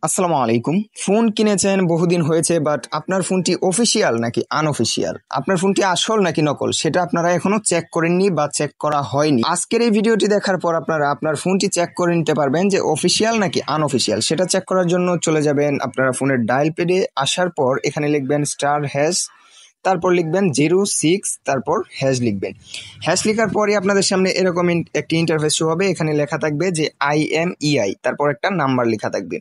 আসসালামু আলাইকুম। ফোন কিনেছেন বহুদিন হয়েছে, বাট আপনার ফোনটি অফিসিয়াল নাকি আনঅফিসিয়াল, আপনার ফোনটি আসল নাকি নকল, সেটা আপনারা এখনো চেক করেননি বা চেক করা হয়নি। আজকের এই ভিডিওটি দেখার পর আপনারা আপনার ফোনটি চেক করে নিতে পারবেন যে অফিসিয়াল নাকি আনঅফিসিয়াল। সেটা চেক করার জন্য চলে যাবেন আপনারা ফোনের ডায়াল প্যাডে, আসার পর এখানে লিখবেন *#, তারপর লিখবেন 06, তারপর হ্যাশ লিখবেন। হ্যাশ লেখার পরে আপনাদের সামনে এরকম একটি ইন্টারফেস শো হবে। এখানে লেখা থাকবে যে IMEI, তারপর একটা নাম্বার লেখা থাকবে।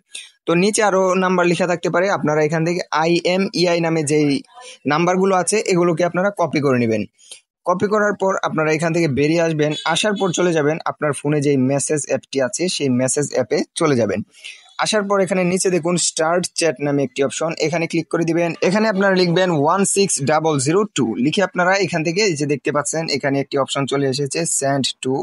তো নিচে আরো নাম্বার লেখা থাকতে পারে। আপনারা এখান থেকে IMEI নামে যেই নাম্বারগুলো আছে এগুলোকে আপনারা কপি করে নেবেন। কপি করার পর আপনারা এখান থেকে বেরিয়ে আসবেন। আসার পর চলে যাবেন আপনার ফোনে যেই মেসেজ অ্যাপটি আছে সেই মেসেজ অ্যাপে চলে যাবেন। আসার পর এখানে নিচে দেখুন স্টার্ট চ্যাট নামে একটি অপশন, এখানে ক্লিক করে দিবেন। এখানে আপনারা লিখবেন 16002 লিখে আপনারা এখান থেকে এই যে দেখতে পাচ্ছেন এখানে একটি অপশন চলে এসেছে সেন্ড টু,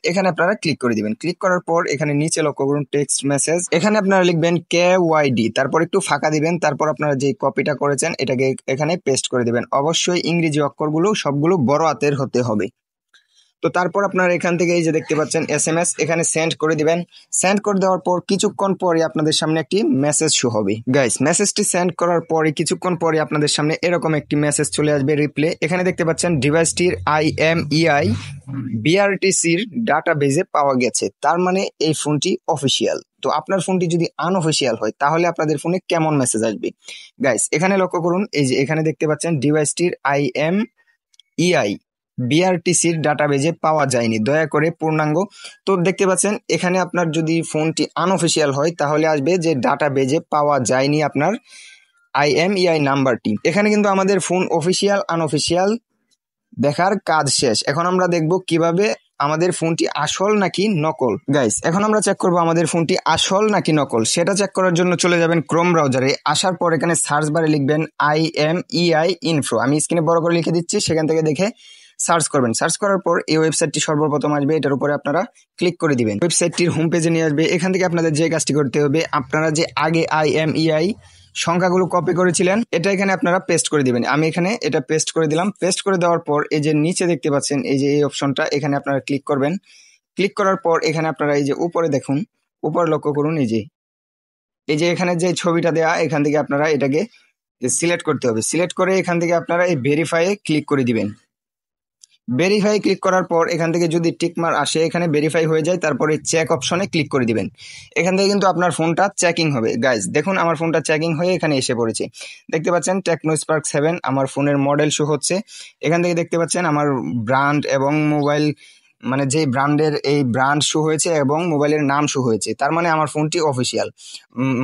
এখানে আপনারা ক্লিক করে দিবেন। ক্লিক করার পর এখানে নিচে লক্ষ্য করুন টেক্সট মেসেজ, এখানে আপনারা লিখবেন KYD, তারপর একটু ফাঁকা দিবেন। তারপর আপনারা যে কপিটা করেছেন এটাকে এখানে পেস্ট করে দিবেন। অবশ্যই ইংরেজি অক্ষরগুলো সবগুলো বড় হাতের হতে হবে। তো তারপর আপনারা এখান থেকে এই যে দেখতে পাচ্ছেন SMS, এখানে সেন্ড করে দিবেন। সেন্ড করে দেওয়ার পর কিছুক্ষণ পরে আপনাদের সামনে একটি মেসেজ শো হবে। গাইস, মেসেজটি সেন্ড করার পরে কিছুক্ষণ পরে আপনাদের সামনে এরকম একটি মেসেজ চলে আসবে রিপ্লে। এখানে দেখতে পাচ্ছেন ডিভাইসটির IMEI BRTCর ডাটাবেজে পাওয়া গেছে, তার মানে এই ফোনটি অফিসিয়াল। তো আপনার ফোনটি যদি আনঅফিসিয়াল হয় তাহলে আপনাদের ফোনে কেমন মেসেজ আসবে? গাইস, এখানে লক্ষ্য করুন, এই যে এখানে দেখতে পাচ্ছেন ডিভাইসটির IMEI BRTCর ডাটাবেজে পাওয়া যায়নি, দয়া করে পূর্ণাঙ্গ। তো দেখতে পাচ্ছেন এখানে আপনার যদি ফোনটি আনঅফিসিয়াল হয় তাহলে আসবে যে ডাটাবেজে পাওয়া যায়নি আপনার IMEI নাম্বারটি। এখানে কিন্তু আমাদের ফোন অফিসিয়াল আনঅফিসিয়াল দেখার কাজ শেষ। এখন আমরা দেখব কিভাবে আমাদের ফোনটি আসল নাকি নকল। গাইস, এখন আমরা চেক করব আমাদের ফোনটি আসল নাকি নকল। সেটা চেক করার জন্য চলে যাবেন ক্রোম ব্রাউজারে। আসার পর এখানে সার্চ বারে লিখবেন IMEI ইনফো, আমি স্ক্রিনে বড় করে লিখে দিচ্ছি, সেখান থেকে দেখে সার্চ করবেন। সার্চ করার পর এই ওয়েবসাইটটি সর্বপ্রথম আসবে, এটার উপরে আপনারা ক্লিক করে দিবেন। ওয়েবসাইটটির হোম পেজে নিয়ে আসবে। এখান থেকে আপনাদের যে কাজটি করতে হবে, আপনারা যে আগে IMEI সংখ্যাগুলো কপি করেছিলেন এটা এখানে আপনারা পেস্ট করে দিবেন। আমি এখানে এটা পেস্ট করে দিলাম। পেস্ট করে দেওয়ার পর এই যে নিচে দেখতে পাচ্ছেন এই যে এই অপশনটা, এখানে আপনারা ক্লিক করবেন। ক্লিক করার পর এখানে আপনারা এই যে উপরে দেখুন, উপরে লক্ষ্য করুন, এই যে এখানে যে ছবিটা দেয়া, এখান থেকে আপনারা এটাকে সিলেক্ট করতে হবে। সিলেক্ট করে এখান থেকে আপনারা এই ভেরিফাইয়ে ক্লিক করে দিবেন। ভেরিফাই ক্লিক করার পর এখান থেকে যদি টিকমার আসে, এখানে ভেরিফাই হয়ে যায়, তারপরে চেক অপশনে ক্লিক করে দিবেন। এখান থেকে কিন্তু আপনার ফোনটা চেকিং হবে। গাইজ দেখুন, আমার ফোনটা চেকিং হয়ে এখানে এসে পড়েছে। দেখতে পাচ্ছেন টেকনো স্পার্ক 7 আমার ফোনের মডেল শো হচ্ছে। এখান থেকে দেখতে পাচ্ছেন আমার ব্র্যান্ড এবং মোবাইল, মানে যে ব্র্যান্ডের এই ব্র্যান্ড শো হয়েছে এবং মোবাইলের নাম শো হয়েছে, তার মানে আমার ফোনটি অফিসিয়াল,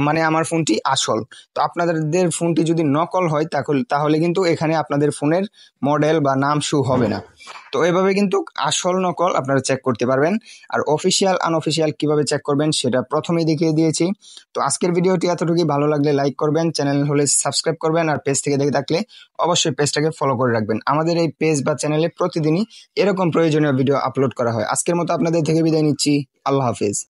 মানে আমার ফোনটি আসল। তো আপনাদের ফোনটি যদি নকল হয় তাহলে কিন্তু এখানে আপনাদের ফোনের মডেল বা নাম শো হবে না। তো এভাবে কিন্তু আসল নকল আপনারা চেক করতে পারবেন। আর অফিসিয়াল আনঅফিসিয়াল কিভাবে চেক করবেন সেটা প্রথমেই দেখিয়ে দিয়েছি। তো আজকের ভিডিওটি এতটুকুই। ভালো লাগলে লাইক করবেন, চ্যানেল হলে সাবস্ক্রাইব করবেন, আর পেজ থেকে দেখে থাকলে অবশ্যই পেজটাকে ফলো করে রাখবেন। আমাদের এই পেজ বা চ্যানেলে প্রতিদিনই এরকম প্রয়োজনীয় ভিডিও আপলোড করা হয়। আজকের মতো আপনাদের থেকে বিদায় নিচ্ছি। আল্লাহ হাফেজ।